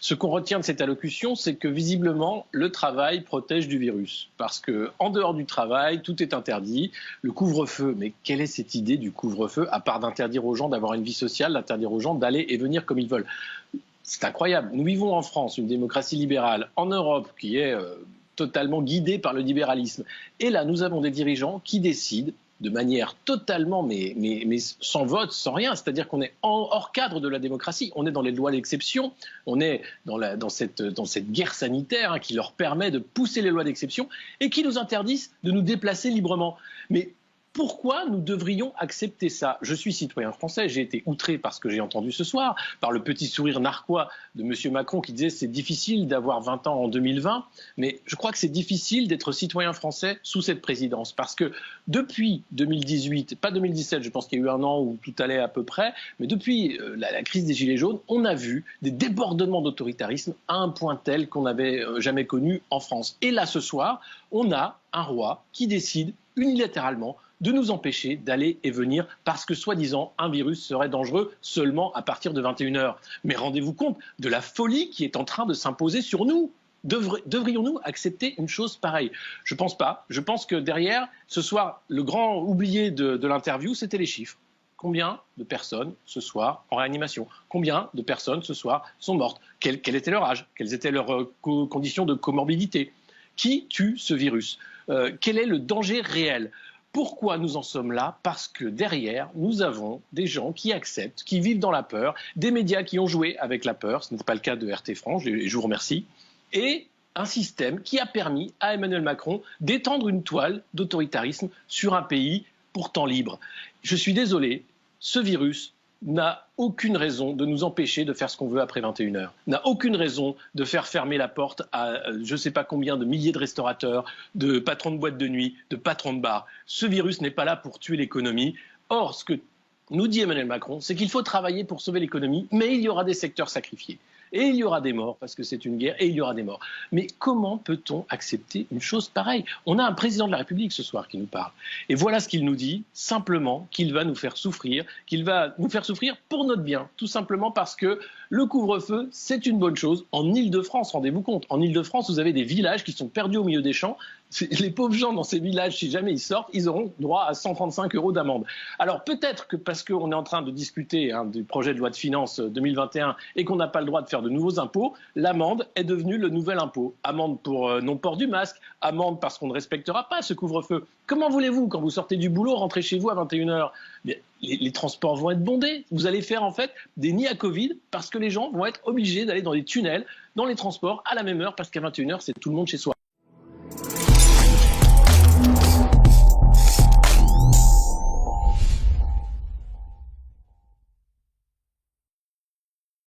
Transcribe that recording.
Ce qu'on retient de cette allocution, c'est que visiblement, le travail protège du virus. Parce qu'en dehors du travail, tout est interdit. Le couvre-feu, mais quelle est cette idée du couvre-feu, à part d'interdire aux gens d'avoir une vie sociale, d'interdire aux gens d'aller et venir comme ils veulent? C'est incroyable. Nous vivons en France, une démocratie libérale, en Europe qui est totalement guidée par le libéralisme. Et là, nous avons des dirigeants qui décident de manière totalement, mais sans vote, sans rien. C'est-à-dire qu'on est hors cadre de la démocratie. On est dans les lois d'exception. On est dans cette guerre sanitaire qui leur permet de pousser les lois d'exception et qui nous interdisent de nous déplacer librement. Mais pourquoi nous devrions accepter ça? Je suis citoyen français, j'ai été outré par ce que j'ai entendu ce soir, par le petit sourire narquois de M. Macron qui disait c'est difficile d'avoir 20 ans en 2020, mais je crois que c'est difficile d'être citoyen français sous cette présidence, parce que depuis 2018, pas 2017, je pense qu'il y a eu un an où tout allait à peu près, mais depuis la crise des Gilets jaunes, on a vu des débordements d'autoritarisme à un point tel qu'on n'avait jamais connu en France. Et là, ce soir, on a un roi qui décide unilatéralement de nous empêcher d'aller et venir parce que, soi-disant, un virus serait dangereux seulement à partir de 21h. Mais rendez-vous compte de la folie qui est en train de s'imposer sur nous. Devrions-nous accepter une chose pareille? Je ne pense pas. Je pense que derrière, ce soir, le grand oublié de l'interview, c'était les chiffres. Combien de personnes ce soir en réanimation? Combien de personnes ce soir sont mortes? Quel était leur âge? Quelles étaient leurs conditions de comorbidité? Qui tue ce virus? Quel est le danger réel? Pourquoi nous en sommes là? Parce que derrière, nous avons des gens qui acceptent, qui vivent dans la peur, des médias qui ont joué avec la peur, ce n'est pas le cas de RT France, je vous remercie, et un système qui a permis à Emmanuel Macron d'étendre une toile d'autoritarisme sur un pays pourtant libre. Je suis désolé, ce virus n'a aucune raison de nous empêcher de faire ce qu'on veut après 21h. N'a aucune raison de faire fermer la porte à je ne sais pas combien de milliers de restaurateurs, de patrons de boîtes de nuit, de patrons de bars. Ce virus n'est pas là pour tuer l'économie. Or, ce que nous dit Emmanuel Macron, c'est qu'il faut travailler pour sauver l'économie, mais il y aura des secteurs sacrifiés. Et il y aura des morts, parce que c'est une guerre, et il y aura des morts. Mais comment peut-on accepter une chose pareille? On a un président de la République ce soir qui nous parle. Et voilà ce qu'il nous dit, simplement qu'il va nous faire souffrir, qu'il va nous faire souffrir pour notre bien. Tout simplement parce que le couvre-feu, c'est une bonne chose. En Île-de-France, rendez-vous compte, en Île-de-France, vous avez des villages qui sont perdus au milieu des champs. Les pauvres gens dans ces villages, si jamais ils sortent, ils auront droit à 135 € d'amende. Alors peut-être que parce qu'on est en train de discuter du projet de loi de finances 2021 et qu'on n'a pas le droit de faire de nouveaux impôts, l'amende est devenue le nouvel impôt. Amende pour non-port du masque, amende parce qu'on ne respectera pas ce couvre-feu. Comment voulez-vous, quand vous sortez du boulot, rentrer chez vous à 21h? Les transports vont être bondés. Vous allez faire en fait des nids à Covid parce que les gens vont être obligés d'aller dans des tunnels, dans les transports à la même heure parce qu'à 21h, c'est tout le monde chez soi.